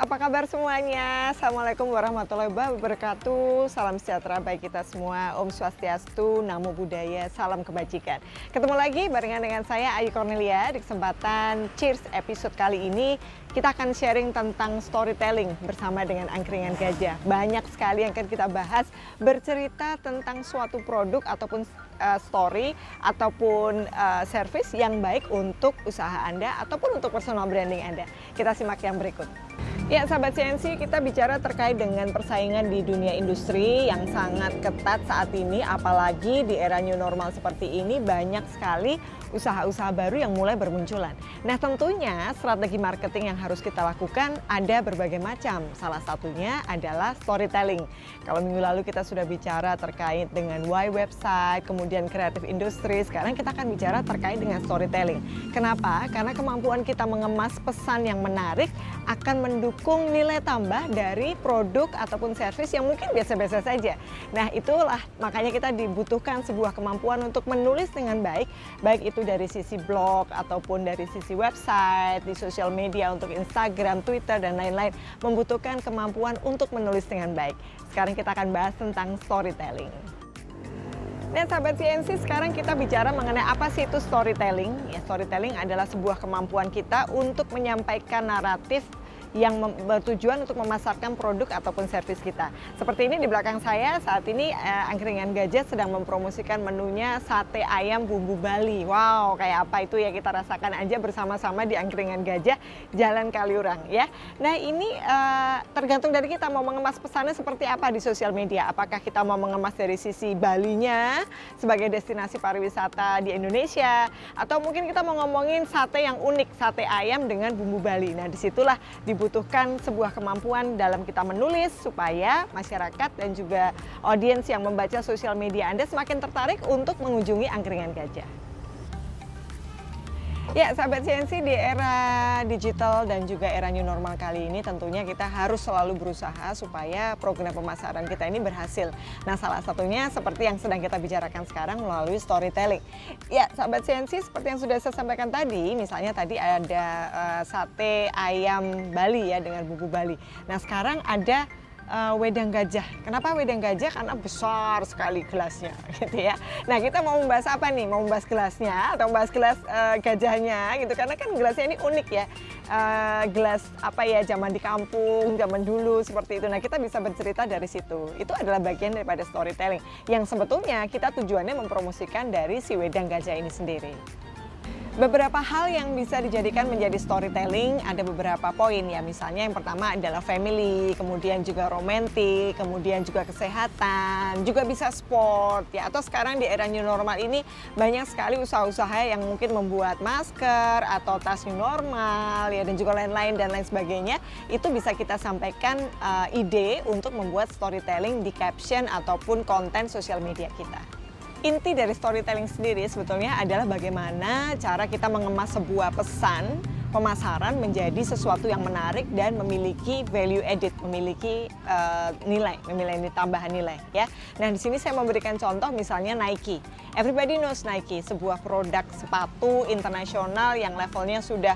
apa kabar semuanya? Assalamualaikum warahmatullahi wabarakatuh. Salam sejahtera bagi kita semua. Om Swastiastu, Namo Buddhaya, salam kebajikan. Ketemu lagi barengan dengan saya Ayu Cornelia di kesempatan Cheers episode kali ini. Kita akan sharing tentang storytelling bersama dengan Angkringan Gajah. Banyak sekali yang akan kita bahas, bercerita tentang suatu produk ataupun story ataupun service yang baik untuk usaha Anda ataupun untuk personal branding Anda. Kita simak yang berikut. Ya, sahabat CNC, kita bicara terkait dengan persaingan di dunia industri yang sangat ketat saat ini, apalagi di era new normal seperti ini banyak sekali usaha-usaha baru yang mulai bermunculan. Nah, tentunya strategi marketing yang harus kita lakukan ada berbagai macam. Salah satunya adalah storytelling. Kalau minggu lalu kita sudah bicara terkait dengan why website, kemudian kreatif industri, sekarang kita akan bicara terkait dengan storytelling. Kenapa? Karena kemampuan kita mengemas pesan yang menarik akan mendukung nilai tambah dari produk ataupun service yang mungkin biasa-biasa saja. Nah, itulah makanya kita dibutuhkan sebuah kemampuan untuk menulis dengan baik, baik itu dari sisi blog ataupun dari sisi website, di sosial media untuk Instagram, Twitter, dan lain-lain, membutuhkan kemampuan untuk menulis dengan baik. Sekarang kita akan bahas tentang storytelling. Nah, sahabat CNC, sekarang kita bicara mengenai apa sih itu storytelling. Ya, storytelling adalah sebuah kemampuan kita untuk menyampaikan naratif yang bertujuan untuk memasarkan produk ataupun servis kita. Seperti ini di belakang saya, saat ini Angkringan Gajah sedang mempromosikan menunya sate ayam bumbu Bali. Wow, kayak apa itu ya, kita rasakan aja bersama-sama di Angkringan Gajah, Jalan Kaliurang ya. Nah, ini tergantung dari kita mau mengemas pesannya seperti apa di sosial media. Apakah kita mau mengemas dari sisi Balinya sebagai destinasi pariwisata di Indonesia, atau mungkin kita mau ngomongin sate yang unik, sate ayam dengan bumbu Bali. Nah, disitulah dibutuhkan sebuah kemampuan dalam kita menulis supaya masyarakat dan juga audiens yang membaca sosial media Anda semakin tertarik untuk mengunjungi Angkringan Gajah. Ya, sahabat CNC, di era digital dan juga era new normal kali ini tentunya kita harus selalu berusaha supaya program pemasaran kita ini berhasil. Nah, salah satunya seperti yang sedang kita bicarakan sekarang melalui storytelling. Ya, sahabat CNC, seperti yang sudah saya sampaikan tadi, misalnya tadi ada sate ayam Bali ya dengan bumbu Bali. Nah, sekarang ada wedang gajah. Kenapa wedang gajah? Karena besar sekali gelasnya, gitu ya. Nah, kita mau membahas apa nih? Mau membahas gelasnya atau membahas gelas gajahnya, gitu? Karena kan gelasnya ini unik ya. Gelas apa ya, zaman di kampung, zaman dulu seperti itu. Nah, kita bisa bercerita dari situ. Itu adalah bagian daripada storytelling yang sebetulnya kita tujuannya mempromosikan dari si wedang gajah ini sendiri. Beberapa hal yang bisa dijadikan menjadi storytelling ada beberapa poin ya, misalnya yang pertama adalah family, kemudian juga romantis, kemudian juga kesehatan, juga bisa sport ya, atau sekarang di era new normal ini banyak sekali usaha-usaha yang mungkin membuat masker atau tas new normal ya, dan juga lain-lain dan lain sebagainya. Itu bisa kita sampaikan ide untuk membuat storytelling di caption ataupun konten sosial media kita. Inti dari storytelling sendiri sebetulnya adalah bagaimana cara kita mengemas sebuah pesan pemasaran menjadi sesuatu yang menarik dan memiliki value added, memiliki nilai tambahan nilai ya. Nah, di sini saya memberikan contoh misalnya Nike. Everybody knows Nike, sebuah produk sepatu internasional yang levelnya sudah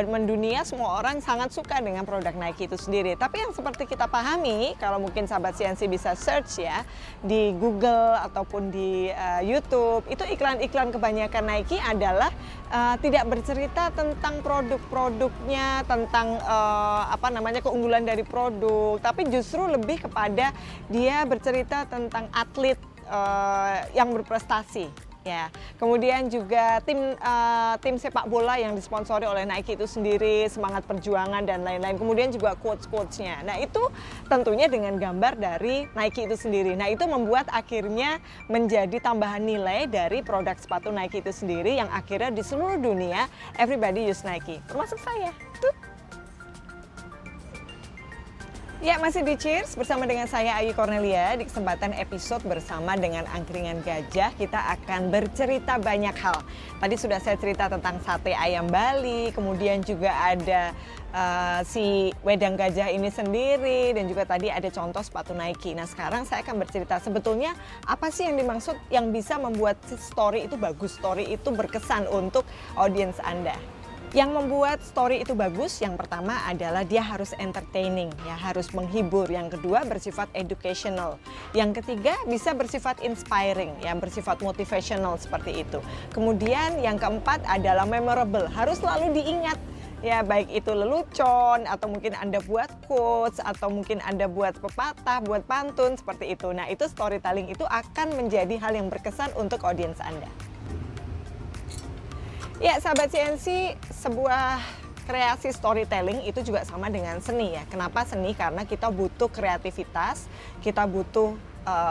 mendunia, semua orang sangat suka dengan produk Nike itu sendiri. Tapi yang seperti kita pahami, kalau mungkin sahabat CNC bisa search ya di Google ataupun di YouTube, itu iklan-iklan kebanyakan Nike adalah tidak bercerita tentang produk-produknya, tentang keunggulan dari produk, tapi justru lebih kepada dia bercerita tentang atlet yang berprestasi. Ya, kemudian juga tim sepak bola yang disponsori oleh Nike itu sendiri, semangat perjuangan dan lain-lain. Kemudian juga quotes-quotesnya. Nah, itu tentunya dengan gambar dari Nike itu sendiri. Nah, itu membuat akhirnya menjadi tambahan nilai dari produk sepatu Nike itu sendiri yang akhirnya di seluruh dunia everybody use Nike, termasuk saya. Tuh. Ya, masih di Cheers bersama dengan saya Ayu Cornelia. Di kesempatan episode bersama dengan Angkringan Gajah, kita akan bercerita banyak hal. Tadi sudah saya cerita tentang sate ayam Bali, kemudian juga ada si wedang gajah ini sendiri, dan juga tadi ada contoh sepatu Nike. Nah, sekarang saya akan bercerita sebetulnya apa sih yang dimaksud yang bisa membuat story itu bagus, story itu berkesan untuk audiens Anda. Yang membuat story itu bagus, yang pertama adalah dia harus entertaining, ya harus menghibur. Yang kedua bersifat educational. Yang ketiga bisa bersifat inspiring, yang bersifat motivational seperti itu. Kemudian yang keempat adalah memorable, harus selalu diingat. Ya baik itu lelucon atau mungkin Anda buat quotes atau mungkin Anda buat pepatah, buat pantun seperti itu. Nah itu storytelling itu akan menjadi hal yang berkesan untuk audiens Anda. Ya, sahabat CNC, sebuah kreasi storytelling itu juga sama dengan seni ya. Kenapa seni? Karena kita butuh kreativitas, kita butuh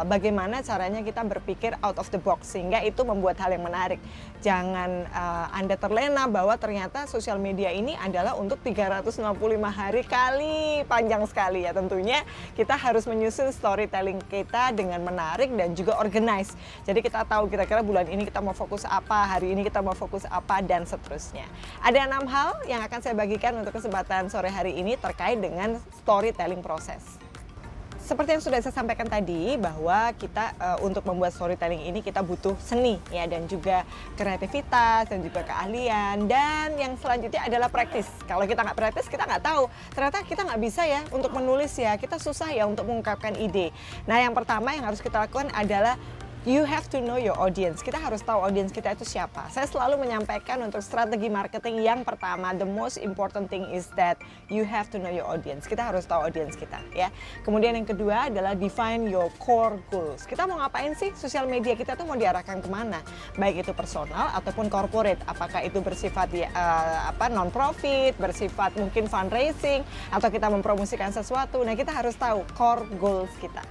bagaimana caranya kita berpikir out of the box sehingga itu membuat hal yang menarik. Jangan Anda terlena bahwa ternyata sosial media ini adalah untuk 365 hari kali, panjang sekali ya. Tentunya kita harus menyusun storytelling kita dengan menarik dan juga organize. Jadi kita tahu kira-kira bulan ini kita mau fokus apa, hari ini kita mau fokus apa, dan seterusnya. Ada 6 hal yang akan saya bagikan untuk kesempatan sore hari ini terkait dengan storytelling proses. Seperti yang sudah saya sampaikan tadi bahwa kita untuk membuat storytelling ini kita butuh seni ya, dan juga kreativitas dan juga keahlian, dan yang selanjutnya adalah praktis. Kalau kita nggak praktis kita nggak tahu, ternyata kita nggak bisa ya untuk menulis ya, kita susah ya untuk mengungkapkan ide. Nah yang pertama yang harus kita lakukan adalah you have to know your audience. Kita harus tahu audience kita itu siapa. Saya selalu menyampaikan untuk strategi marketing yang pertama, the most important thing is that you have to know your audience. Kita harus tahu audience kita ya. Kemudian yang kedua adalah define your core goals. Kita mau ngapain sih? Sosial media kita tuh mau diarahkan kemana? Baik itu personal ataupun corporate. Apakah itu bersifat non-profit, bersifat mungkin fundraising, atau kita mempromosikan sesuatu. Nah kita harus tahu core goals kita.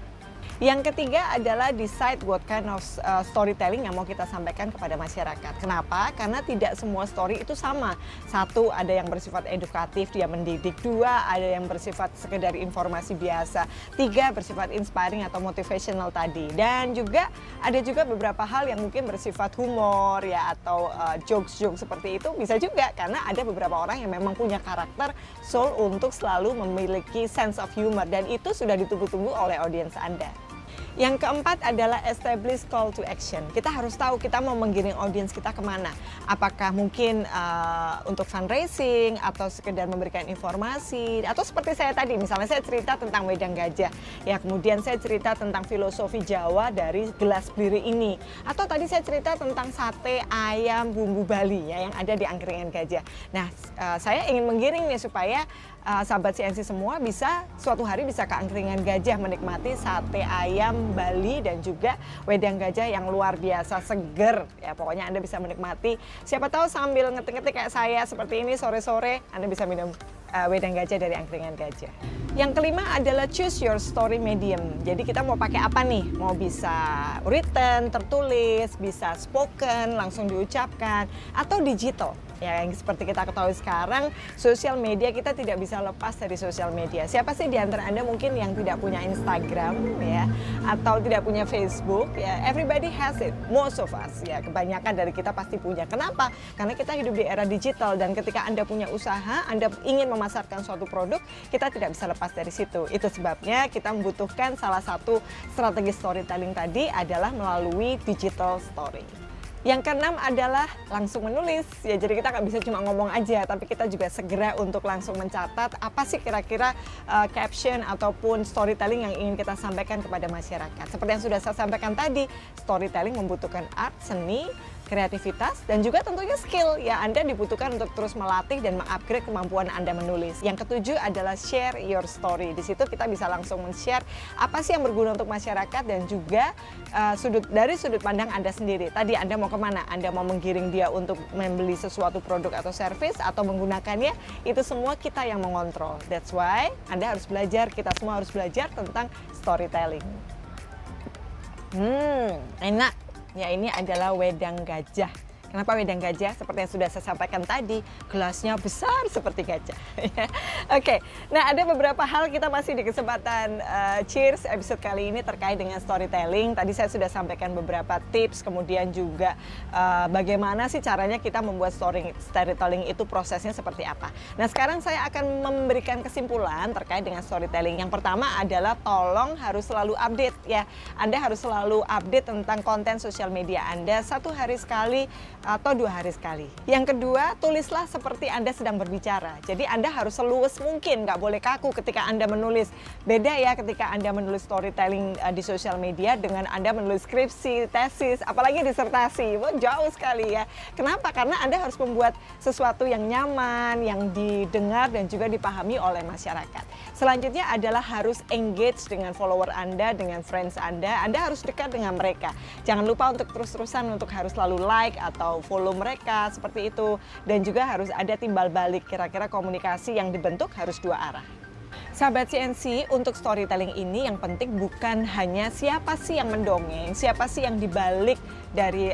Yang ketiga adalah decide what kind of storytelling yang mau kita sampaikan kepada masyarakat. Kenapa? Karena tidak semua story itu sama. Satu, ada yang bersifat edukatif, dia mendidik. Dua, ada yang bersifat sekedar informasi biasa. Tiga, bersifat inspiring atau motivational tadi. Dan juga ada juga beberapa hal yang mungkin bersifat humor ya, atau jokes-jokes seperti itu bisa juga. Karena ada beberapa orang yang memang punya karakter soul untuk selalu memiliki sense of humor. Dan itu sudah ditunggu-tunggu oleh audiens Anda. Yang keempat adalah establish call to action. Kita harus tahu kita mau menggiring audiens kita kemana. Apakah mungkin untuk fundraising atau sekedar memberikan informasi, atau seperti saya tadi, misalnya saya cerita tentang wedang gajah, ya kemudian saya cerita tentang filosofi Jawa dari gelas biri ini, atau tadi saya cerita tentang sate ayam bumbu Bali ya yang ada di angkringan gajah. Nah, saya ingin menggiring nih supaya sahabat CNC semua bisa suatu hari bisa ke angkringan gajah menikmati sate ayam Bali dan juga wedang gajah yang luar biasa seger ya. Pokoknya Anda bisa menikmati, siapa tahu sambil ngetik-ngetik kayak saya seperti ini sore-sore Anda bisa minum wedang gajah dari angkringan gajah. Yang kelima adalah choose your story medium. Jadi kita mau pakai apa nih? Mau bisa written, tertulis, bisa spoken, langsung diucapkan, atau digital. Ya, yang seperti kita ketahui sekarang, sosial media kita tidak bisa lepas dari sosial media. Siapa sih di antara Anda mungkin yang tidak punya Instagram ya, atau tidak punya Facebook ya? Everybody has it, most of us ya. Kebanyakan dari kita pasti punya. Kenapa? Karena kita hidup di era digital, dan ketika Anda punya usaha, Anda ingin memasarkan suatu produk, kita tidak bisa lepas dari situ. Itu sebabnya kita membutuhkan salah satu strategi storytelling tadi adalah melalui digital story. Yang keenam adalah langsung menulis ya, jadi kita nggak bisa cuma ngomong aja, tapi kita juga segera untuk langsung mencatat apa sih kira-kira caption ataupun storytelling yang ingin kita sampaikan kepada masyarakat. Seperti yang sudah saya sampaikan tadi, storytelling membutuhkan art, seni, kreativitas, dan juga tentunya skill ya. Anda dibutuhkan untuk terus melatih dan mengupgrade kemampuan Anda menulis. Yang ketujuh adalah share your story. Di situ kita bisa langsung men-share apa sih yang berguna untuk masyarakat, dan juga dari sudut pandang Anda sendiri. Tadi Anda mau kemana? Anda mau menggiring dia untuk membeli sesuatu produk atau service atau menggunakannya, itu semua kita yang mengontrol. That's why Anda harus belajar, kita semua harus belajar tentang storytelling. Enak. Ya, ini adalah wedang gajah. Kenapa wedang gajah? Seperti yang sudah saya sampaikan tadi, gelasnya besar seperti gajah. Oke, nah ada beberapa hal kita masih di kesempatan Cheers episode kali ini terkait dengan storytelling. Tadi saya sudah sampaikan beberapa tips, kemudian juga bagaimana sih caranya kita membuat storytelling itu prosesnya seperti apa. Nah sekarang saya akan memberikan kesimpulan terkait dengan storytelling. Yang pertama adalah tolong harus selalu update ya. Anda harus selalu update tentang konten sosial media Anda. Satu hari sekali atau 2 hari sekali. Yang kedua, tulislah seperti Anda sedang berbicara. Jadi Anda harus seluas mungkin, nggak boleh kaku ketika Anda menulis. Beda ya ketika Anda menulis storytelling di sosial media dengan Anda menulis skripsi, tesis, apalagi disertasi. Wah, jauh sekali ya. Kenapa? Karena Anda harus membuat sesuatu yang nyaman, yang didengar dan juga dipahami oleh masyarakat. Selanjutnya adalah harus engage dengan follower Anda, dengan friends Anda. Anda harus dekat dengan mereka. Jangan lupa untuk terus-terusan untuk harus selalu like atau follow mereka seperti itu, dan juga harus ada timbal balik, kira-kira komunikasi yang dibentuk harus 2 arah. Sahabat CNC, untuk storytelling ini yang penting bukan hanya siapa sih yang mendongeng, siapa sih yang dibalik dari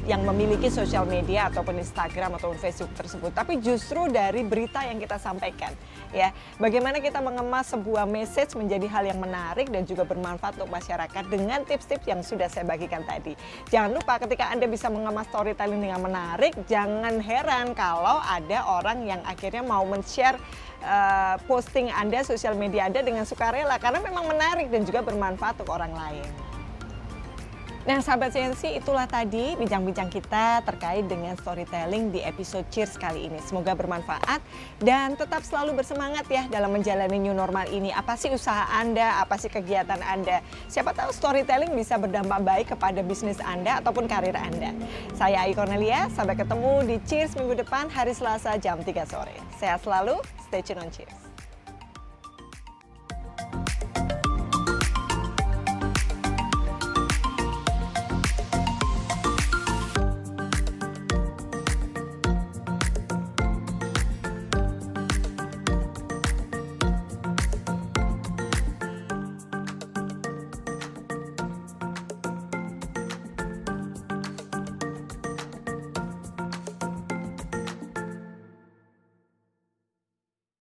yang memiliki sosial media ataupun Instagram ataupun Facebook tersebut, tapi justru dari berita yang kita sampaikan. Ya, bagaimana kita mengemas sebuah message menjadi hal yang menarik dan juga bermanfaat untuk masyarakat dengan tips-tips yang sudah saya bagikan tadi. Jangan lupa ketika Anda bisa mengemas storytelling dengan menarik, jangan heran kalau ada orang yang akhirnya mau men-share posting Anda, sosial media Anda dengan sukarela karena memang menarik dan juga bermanfaat untuk orang lain. Nah, sahabat CNC, itulah tadi bincang-bincang kita terkait dengan storytelling di episode Cheers kali ini. Semoga bermanfaat dan tetap selalu bersemangat ya dalam menjalani new normal ini. Apa sih usaha Anda, apa sih kegiatan Anda? Siapa tahu storytelling bisa berdampak baik kepada bisnis Anda ataupun karir Anda. Saya Ai Cornelia, sampai ketemu di Cheers minggu depan hari Selasa jam 3 sore. Sehat selalu, stay tune on Cheers.